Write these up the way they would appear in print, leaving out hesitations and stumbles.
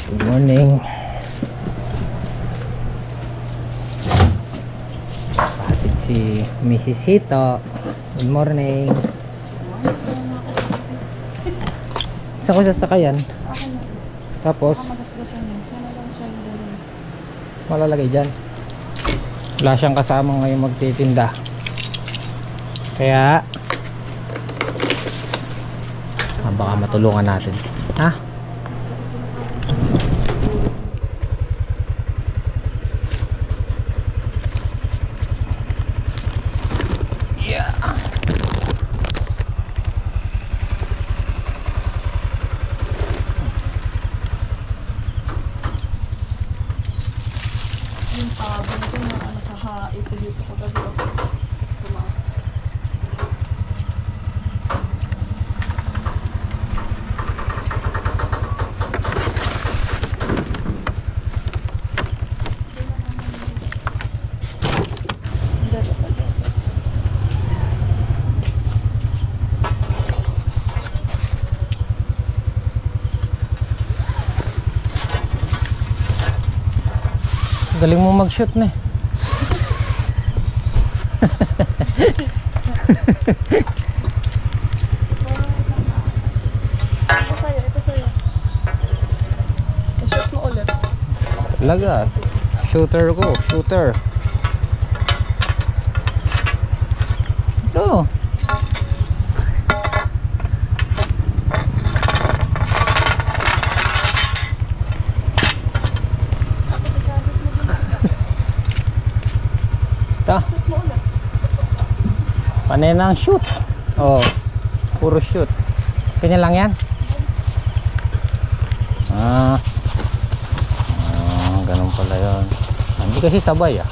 Good morning. Patid si Mrs. Hito. Good morning. Saan ko sasakayan? Tapos malalagay dyan. Wala siyang kasama ngayon magtitinda. Kaya baka matulungan natin. Ha? Yeah. Yung tabang ko na ano sa ito ko gabi ako tumaas. Galing mo mag-shoot na eh. Ito sa'yo. I-shoot mo ulit. Talaga. Shooter ko. Shooter. Ito. Panay ng shoot. Oh, puro shoot. Kanya lang yan. Ganun pala yun. Hindi kasi sabay ah.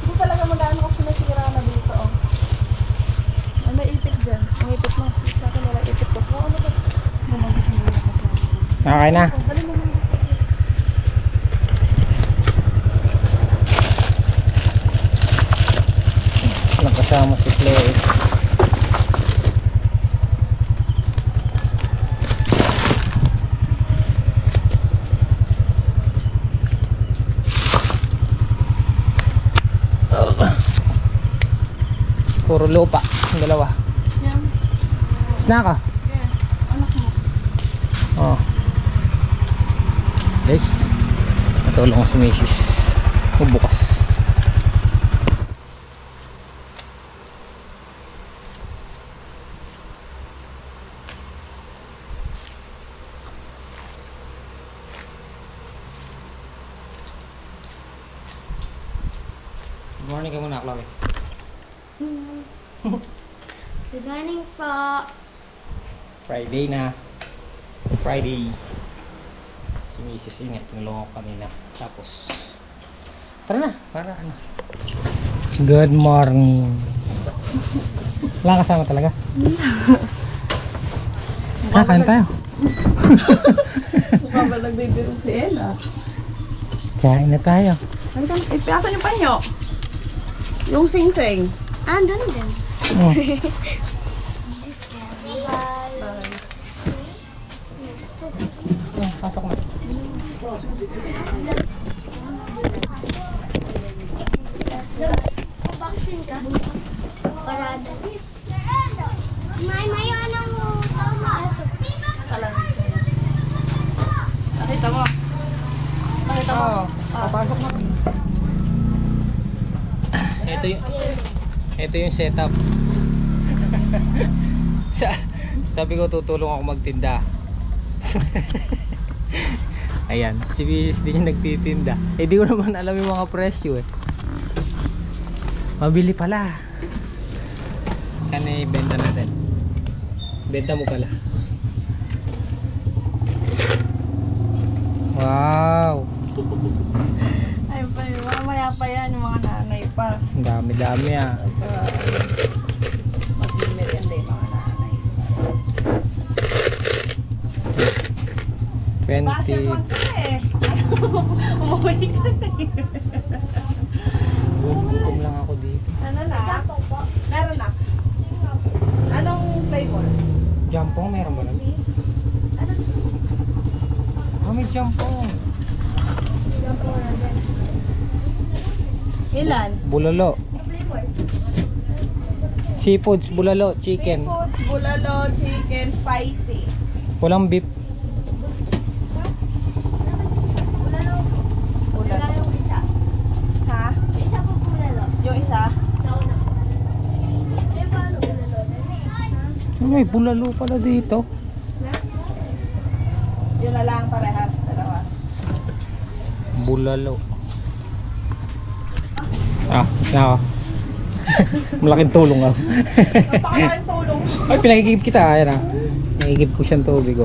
Hindi talaga magano kasi nasira na dito oh. Ay, may ipit dyan. Ang ipit mo. Sa akin wala ipit ko. Ano ba? Gumagising mo kasi. Okay na. Dali mo na. Kasama si Chloe. Puro lupa ang dalawa. Yan. Snack ah. Yeah. Anak mo. Oh. Guys, natulong ko si Mrs. Bukas. Good morning ka muna, Chloe. Good morning po. Friday na. Friday. Si Mrs. Ingat, tinulungan ko kanina. Tapos, tara na, para ano. Good morning. Wala kasama talaga? Kain tayo. Mukha ba nagbibiro si Ella? Kain na tayo. Asan yung panyo? Yung sing-sing. Ah, doon din. Oh. Pasok na. Vaccine ka? Parada. May anong pumasok. Nakita mo? Nakita mo? Papasok na. Ito yung setup. Sabi ko tutulong ako magtinda. Ayan, si Mrs. din yung nagtitinda. Eh di ko naman alam yung mga presyo eh. Mabili pala. Kano ibenta natin? Benta mo pala. Wow. Ay pa, mamaya pa yan yung mga nanay pa. Ang dami-dami ah. Mag-merienda yung mga nanay. 20. Umuwi ka eh. Gutom lang ako dito. Ano na? Meron na. Anong flavor? Jampong meron ba nun? Oh, may jampong. Ilan? Bulalo. Seafoods, bulalo, chicken. Seafoods, bulalo, chicken, spicy. Walang beef. Bulalo. Bulalo yung isa. Ha? Isa po bulalo. Yung isa? Sa una po. Eh, paano bulalo? May bulalo pala dito. Yun na lang parehas. Dalawa. Bulalo. Nako. Malaking tulong ako. Napakalaking tulong. Ay, pinakikip kita. Ayan ah. Nakikip ko siyang tubig.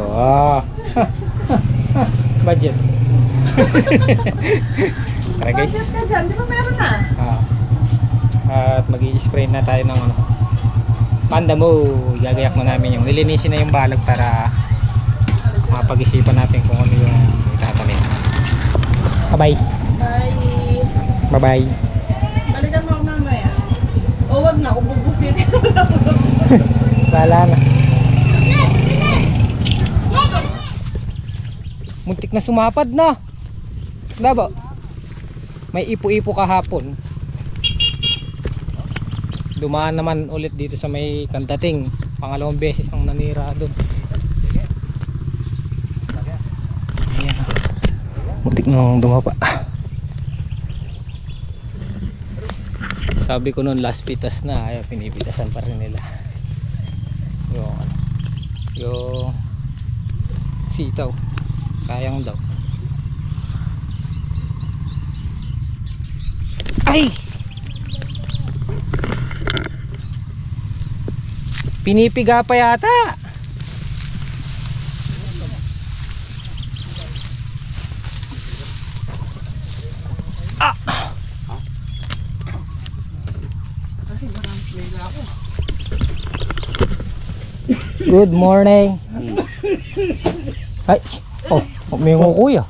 Budget. Tara guys. Budget ka dyan. Di ba meron na? At mag-i-spray na tayo ng ano. Panda mo. Gagayak na namin yung lilinisin na yung balag para mapag-isipan natin kung ano yung itatanim. Bye-bye. Bye. Bye-bye. Balikan mo ako mamaya. O wag na. Ububusitin. Wala na. Muntik na sumapad na. Diba? May ipo-ipo kahapon. Dumaan naman ulit dito sa may Kandating. Pangalawang beses nang nanira doon. Ayan. Muntik nang dumapa. Sabi ko noon last pitas na, ay pinipitasan pa rin nila. Yung sitaw. Sayang daw. Ay! Pinipiga pa yata. Good morning. Ay, may kuya.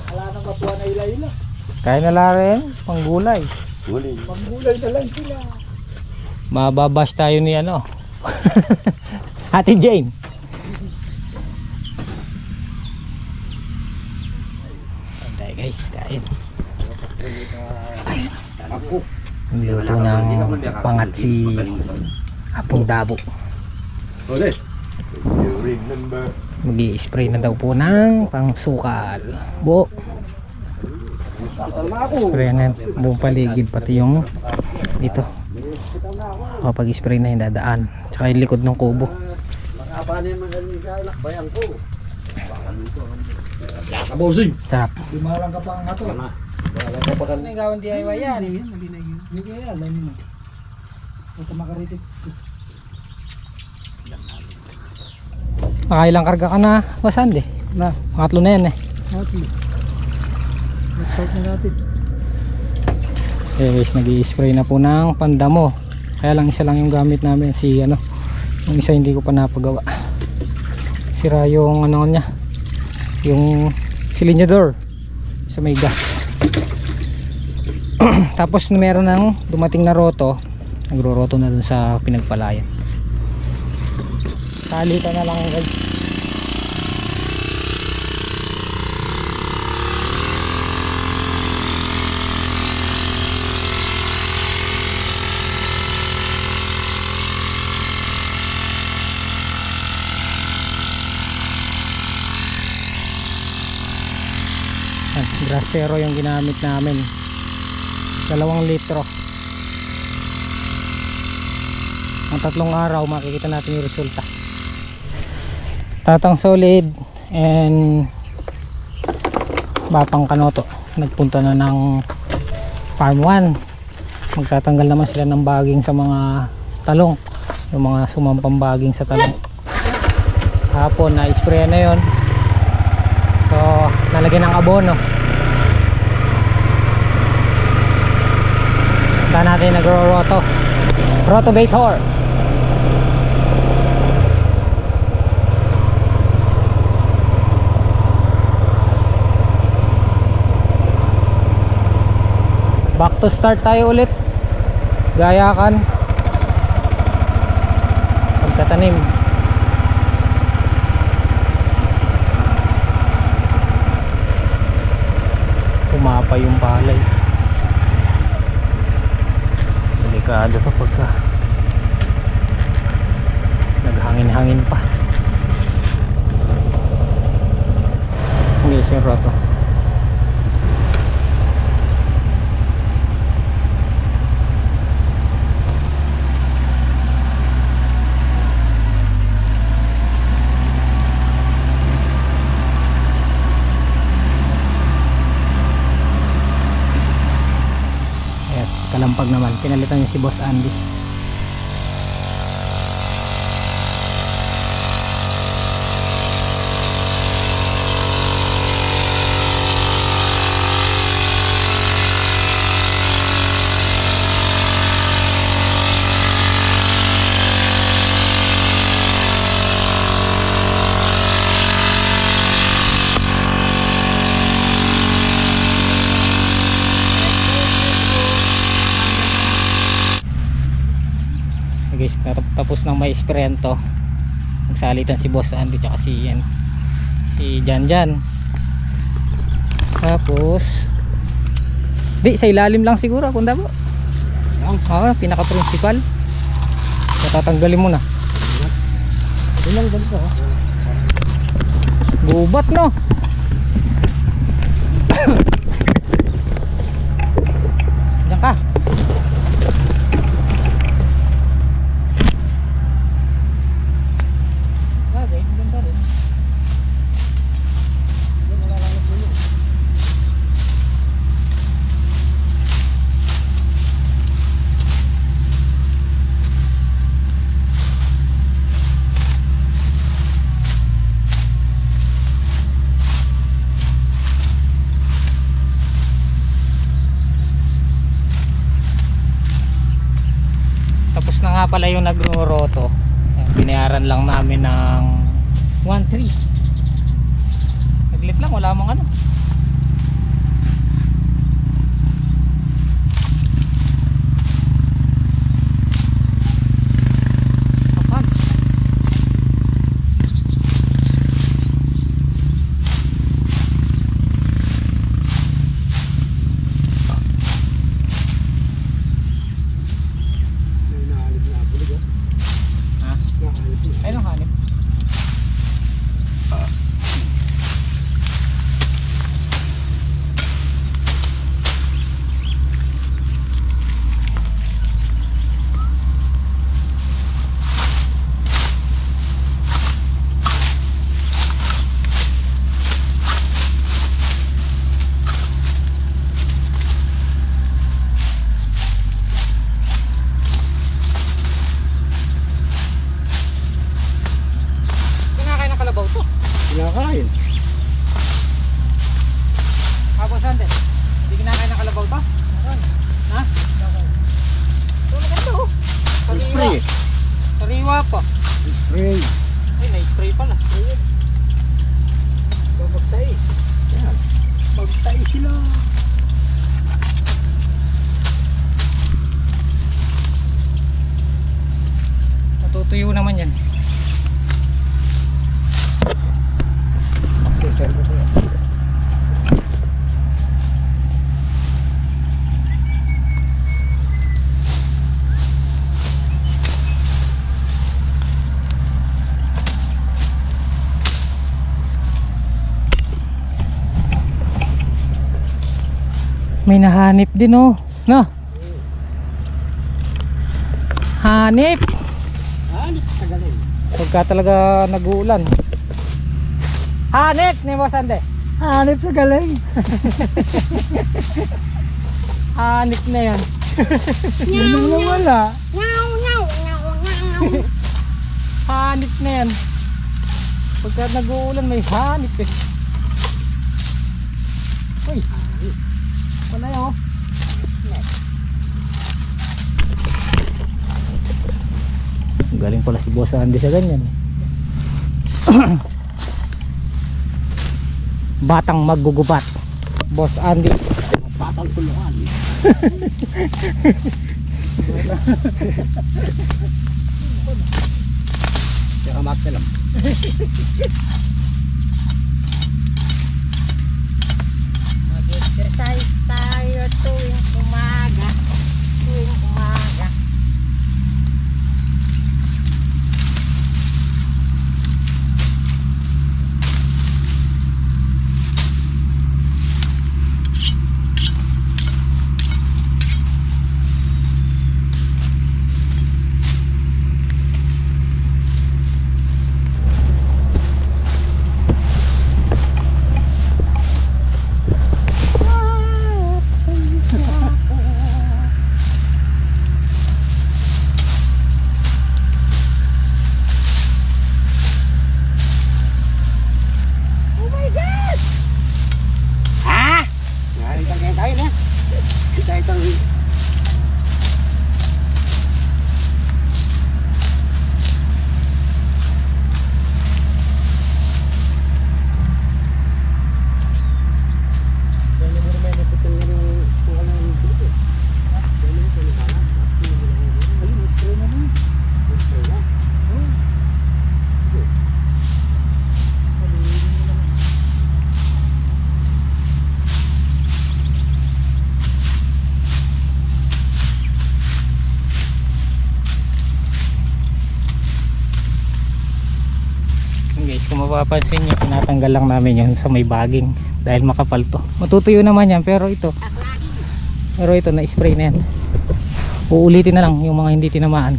Wala nang matuwa na ila-ila. Kaya na rin, panggulay. Panggulay na lang sila. Mababash tayo ni ano. Ate Jane. Anday guys, kain. Niluto ng pangat si Apong Dabo. Mag-i-spray na daw po ng pangsukal. Bo. Spray na buong paligid pati yung dito. Kapag spray na yung dadaan. Tsaka yung likod ng kubo. Sarap. Lumalang ka pa ang ato. May gawang DIY yan. Hindi kaya alam mo. Ito makaritik. Makailang karga ka na Wasande. Na, Pangatlo na yan eh. hati. Let's out na natin. Okay guys, nag-i-spray na po ng pandamo. Kaya lang isa lang yung gamit namin. Si ano, yung isa hindi ko pa napagawa. Sira yung ano niya, yung silinyador sa may gas. Tapos meron ng dumating na roto. Nagro-roto na dun sa pinagpalayan. Sali ka na lang guys. Brasero yung ginamit namin, 2 litro. Ang 3 araw makikita natin yung resulta. Tatang Solid and Bapang Kanoto nagpunta na ng Farm 1. Magtatanggal naman sila ng baging sa mga talong, yung mga sumampang baging sa talong. Hapon na spray na yon, so nalagyan ng abono. Natin nagro-roto rotovator. Back to start tayo ulit, gayakan pagtatanim. pa yung palay. Delikado to pagka naghangin-hangin pa. Hindi sira to. Kalampag naman, pinalitan niya si Boss Andy. Guys, tapos nang may sprayan to, nagsalitan si Boss Andy tsaka si Janjan. Tapos di sa ilalim lang siguro kung dabo lang, pinaka principal tatanggalin mo na. Ilang ganito gubat no. Diyan ka. Tapos na nga pala yung nagro-roto. Binayaran lang namin ng 1.3. Naglit lang, wala mong ano. Kapag ay nung hanip. Kinakain. Ako saan din? Hindi kinakain ng kalabaw to? Ha? Ito maganda oh. Spray. Sariwa pa. Spray. Ay, na-spray pala. Spray. Magtay. Yan. Magtay sila. Natutuyo naman yan. May nahanip din oh. No? Hanip. Hanip sa galing. Pagka talaga nag-uulan. Hanip ni Boss Ande. Hanip sa galing. Hanip na yan. Yun lang wala. Hanip na yan. Pagka nag-uulan may hanip eh. Uy. Wala yun oh. Galing pala si Boss Andy sa ganyan. Batang maggugubat. Boss Andy. Batang tulungan. Kaya makta lang. Mag-exercise exercise tayo tuwing umaga. Tuwing umaga. Guys, kung mapapansin nyo, tinatanggal lang namin yun sa may baging dahil makapal to. Matutuyo naman yan, pero ito na spray na yan. Uulitin na lang yung mga hindi tinamaan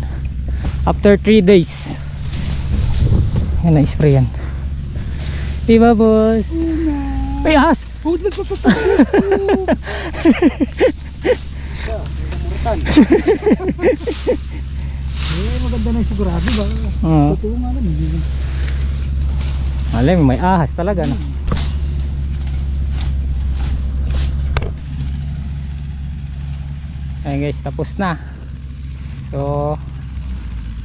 after 3 days. Yan na spray yan, diba boss? Ay ahas! Maganda na yung sigurado ba? Totoo nga lang. Alam, may ahas talaga, no? Ayan guys, tapos na. So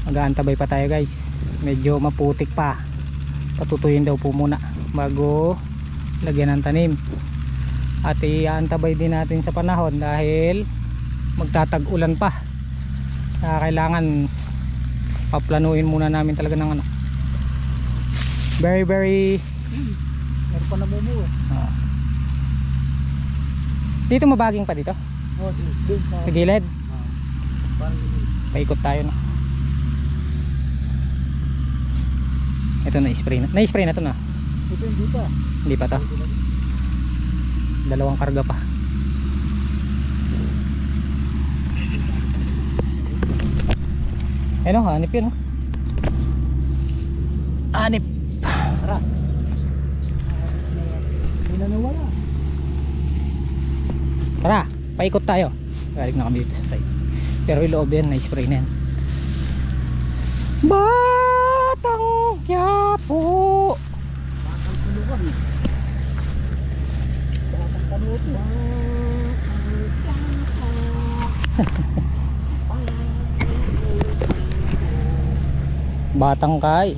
mag-aantabay pa tayo guys. Medyo maputik pa. Patutuyin daw po muna bago lagyan ng tanim. At iaantabay din natin sa panahon dahil magtatag-ulan pa. Kailangan paplanuin muna namin talaga ng ano, very Meron pa namumuo. Dito mabaging pa dito Oh, doon sa gilid. parang Paikot tayo, no? Ito na-spray na to na. ito hindi pa. Hindi pa to. Dalawang karga pa. Ano, hanip yun, no? Hanip. Tara. Hindi na nawala. Tara, paikot tayo. Galing na kami dito sa side. Pero yung loob yan, na-spray na yan. Batang Quiapo. Batang Tulugan. Batang Kanuto. Batang Kay.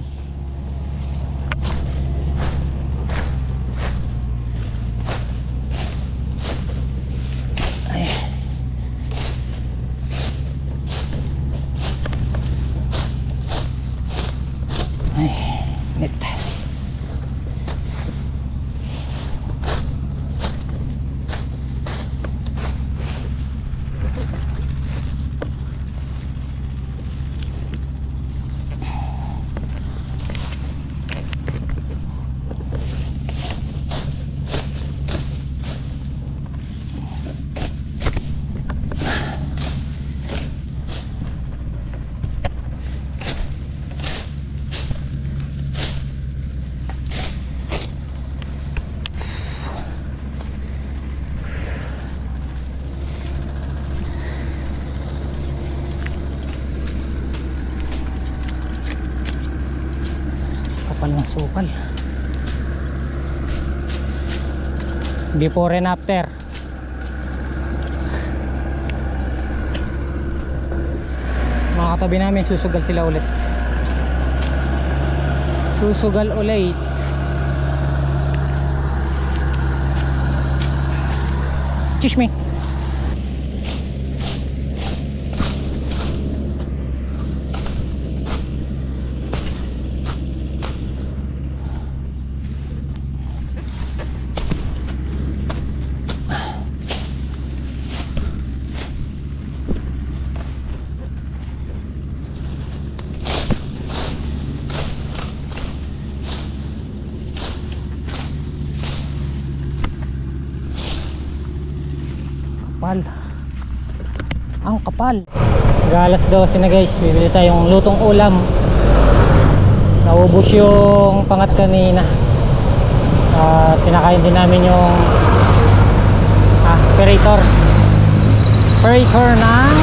Net. Kapal ng sukal. Before and after. Mga katabi namin, susugal sila ulit. Susugal ulit. Excuse me. kapal. Ang kapal. Galas 12 na guys, bibili tayong lutong ulam. Naubos yung pangat kanina. Pinakain din namin yung operator ng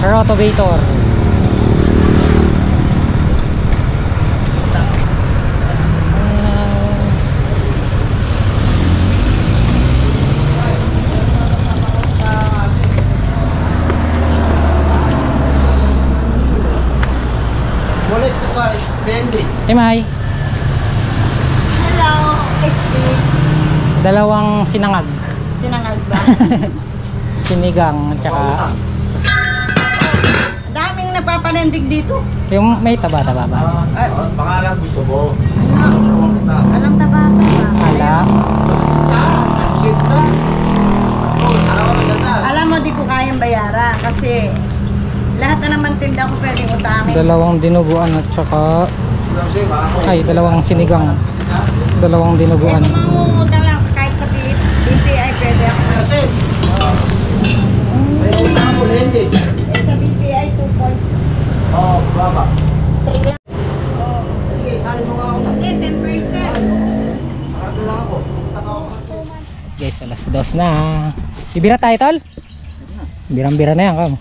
rotavator. Wallet ka pa, Lendi. May Hello, it's me. dalawang sinangag. Sinangag ba? Sinigang at saka Daming napapalandig dito. yung may taba-taba ba? Pangalan gusto mo. Alam tabata ba? Ala. Sinta. Alam mo maganda. Alam mo, di ko kayang bayaran kasi lahat na naman tinda ko pwedeng utangin. Dalawang dinuguan at saka dalawang sinigang. Dalawang dinuguan. Kung mangungutang lang kahit sa BPI pwede ako. Kasi. May utang mo, Lendi. Eh sa BPI 2.3 Oo, baba. lang. Sige, sali mo nga ako. Eh, 10%. Nakarato lang ako. Guys, alas 2 na. Bibira tayo tol? Birang-bira na yan kam.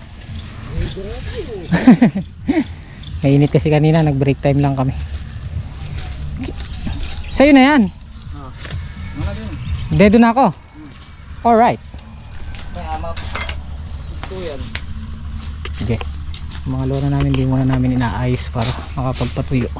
Mainit kasi kanina, nag break time lang kami. Sa'yo na yan. Dedo na ako. Alright. Sige. Mga lona namin, di muna namin inaayos para makapagpatuyo.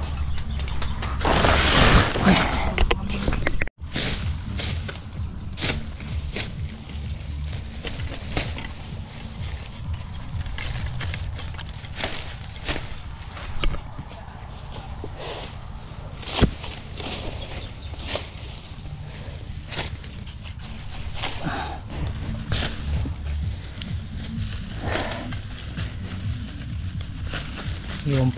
Yung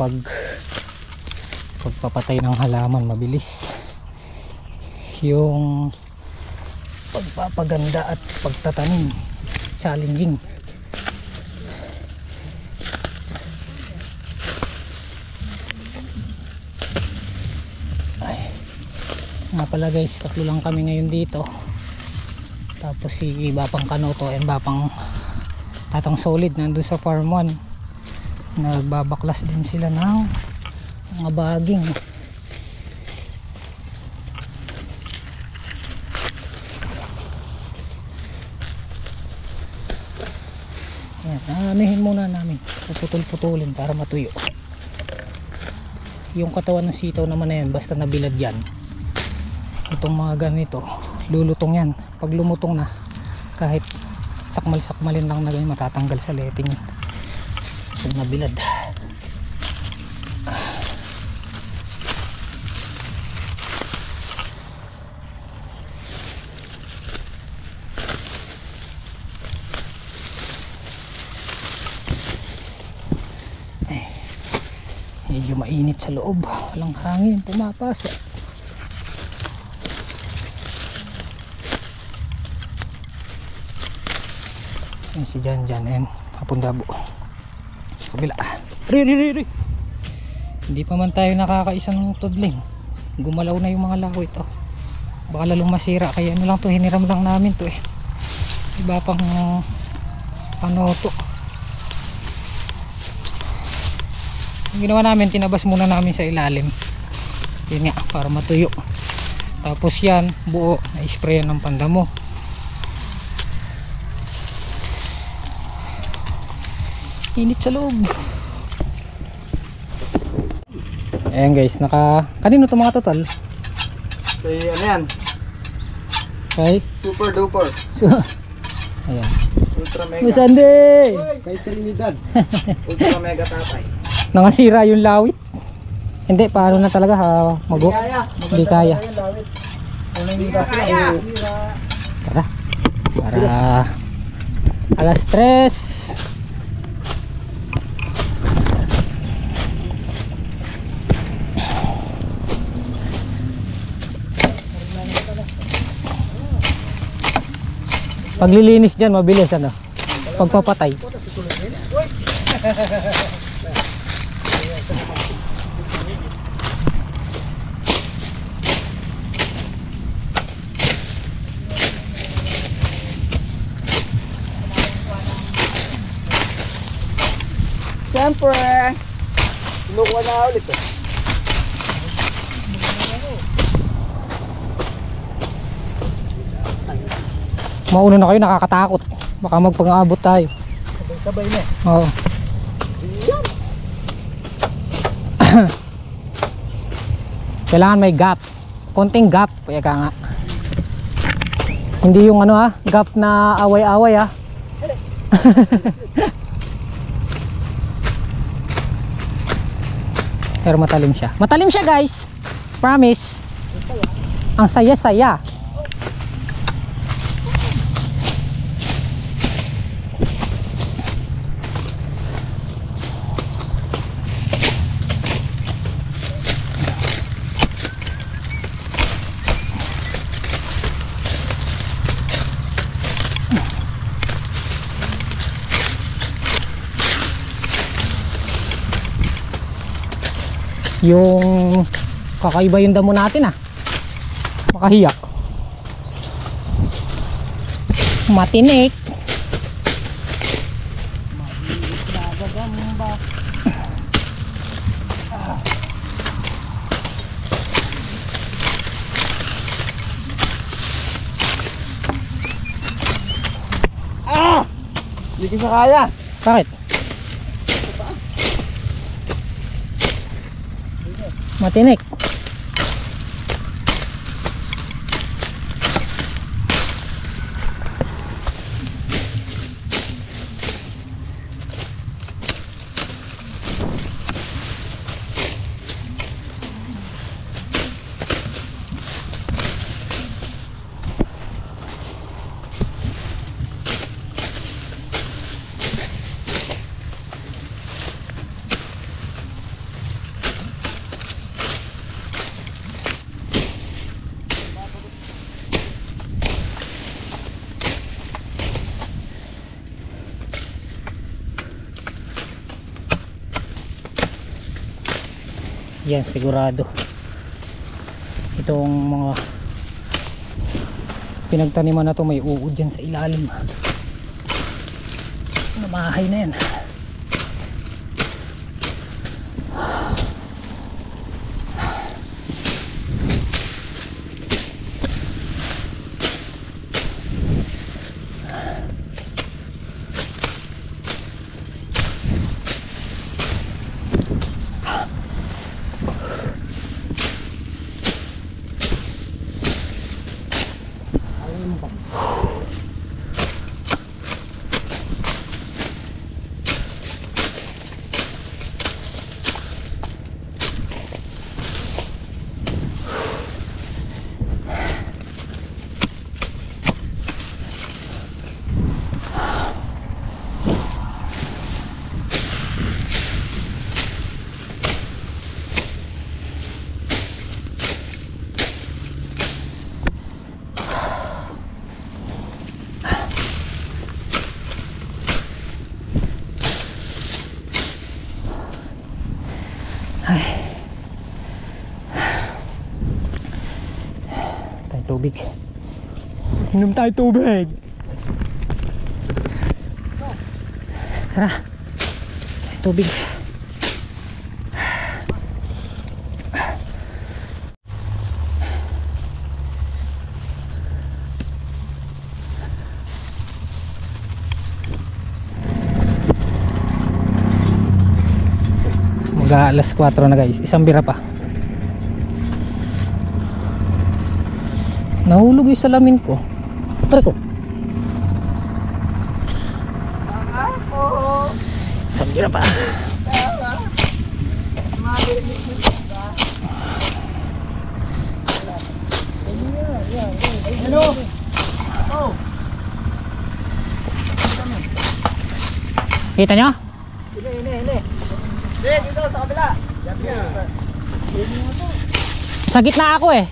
pagpapatay ng halaman mabilis, yung pagpapaganda at pagtatanim challenging. Ay, nga pala guys, 3 lang kami ngayon dito, tapos si Bapang Kanoto and Bapang Tatang Solid nandun sa farm 1. Nagbabaklas din sila ng mga baging. Ayan, aanihin muna namin, puputol-putulin para matuyo. Yung katawan ng sitaw naman na yan, basta nabilad yan, itong mga ganito lulutong yan. Pag lumutong na, kahit sakmal-sakmalin lang na ganyan, matatanggal sa letting yan pag nabilad. Medyo mainit sa loob, walang hangin pumapasok. Yan si Jan and Hapon Dabo kabila. Ri. Hindi pa man tayo nakakaisa ng tudling, gumalaw na yung mga lawit. Baka lalong masira, kaya ano lang to, hiniram lang namin to eh. Iba pang ano to. Ang ginawa namin, tinabas muna namin sa ilalim, yun nga, para matuyo. Tapos yan, buo na sprayan ng pandamo. Init sa loob. Ayan guys, kanino to mga total? Kay ano yan? Kay Super duper. ayan, Ultra mega. Sunday. Kay Trinidad. Ultra mega tatay. Nangasira yung lawit. Hindi, paano na talaga mago? Hindi kaya. Tara. Para alas 3. Paglilinis dyan, mabilis ano. Pagpapatay. Siyempre. Kinukuha na ulit eh. Mauna na kayo, nakakatakot. Baka magpang-abot tayo. Sabay-sabay na. Oo. Kailangan may gap. Konting gap. Kaya ka nga. Hindi yung ano ha, gap na away-away ha. Pero matalim siya. Matalim siya guys. Promise. Ang saya-saya. Yung kakaiba yung damo natin ah. Makahiya. Matinik. Hindi ko siya kaya. Bakit? Matinik. Yan, sigurado. Itong mga pinagtaniman na to may uod dyan sa ilalim. Namahay na yan. Tubig. Inom tayo tubig. Tara. Tubig. Mag-aalas 4 na guys. Isang bira pa. Nahulog yung salamin ko. Tara ko. Sambira pa. Hello. Oh. Kita nyo? Ini. Dito sa kabila. Sa gitna ako eh.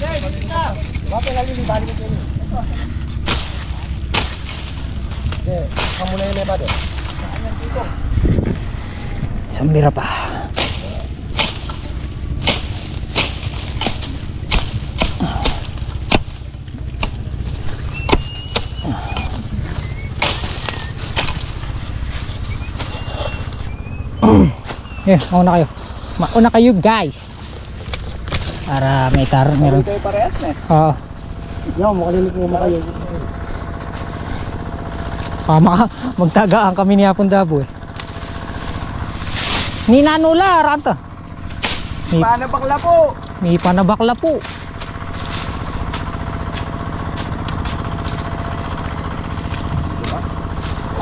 Bakit lagi di balik ko ini? Kamu na yun ba doon? Isang bira pa. Mauna kayo. Mauna kayo guys. Para may meron. Kayo parehas na. Oo. Yo, makalilig mo kayo. Magtagaan kami ni Hapon Dabo eh. Ni nanula ranta. Paano bakla po? May panabakla po.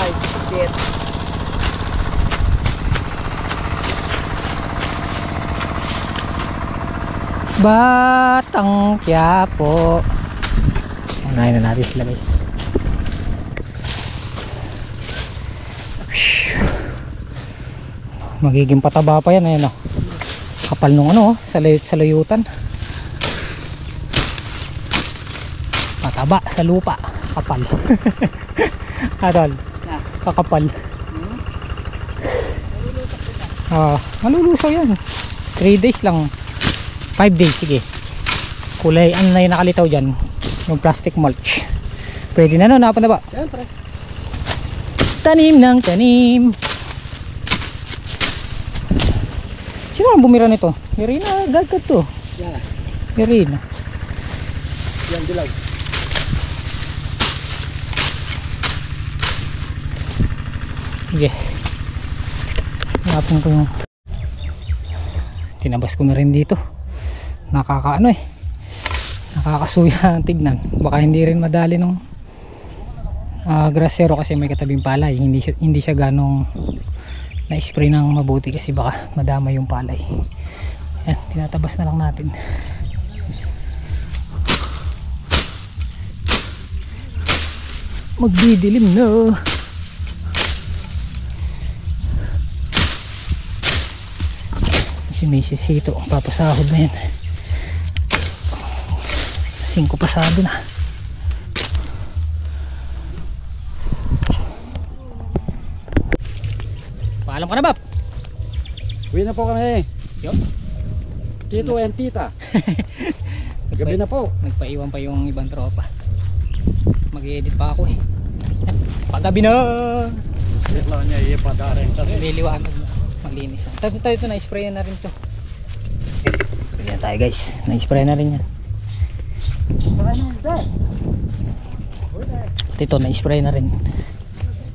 Ay, shit. Batang Quiapo. Unahin na natin sila guys. Magiging pataba pa yan. Ayan, oh. Kapal nung ano, sa layutan. Pataba sa lupa. Kapal. Adol. Kakapal. Malulusaw yan. 3 days lang. 5 days, sige. Kulay, ano na yung nakalitaw dyan? Yung plastic mulch. Pwede na no, napan na ba? Siyempre. Tanim ng tanim. Sino ang bumira nito? Irina, gagad to. Yan. Irina. Yan, dilaw. Sige. Hanapin ko yung tinabas ko na rin dito. Nakakaano eh, nakakasuya ang tignan. Baka hindi rin madali nung grasero kasi may katabing palay. Hindi siya ganong na-spray ng mabuti kasi baka madama yung palay. Ayan, tinatabas na lang natin. Magdidilim na. Si Mrs. Hito, papasahod na yan. 5 pasado na. Paalam ka na, Bap? Uwi na po kami. Yo. Tito and tita. Gabi na po. Nagpaiwan pa yung ibang tropa. Mag-edit pa ako eh. Paggabi na. Sila niya ipadaren kasi. Liliwanag na. Malinis na. Ito na-spray na rin to. Yan tayo guys. Na-spray na rin yan. Ito na-spray na rin.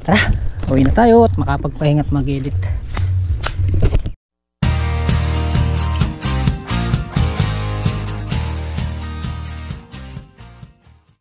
Tara, uwi na tayo at makapagpahinga at mag-edit.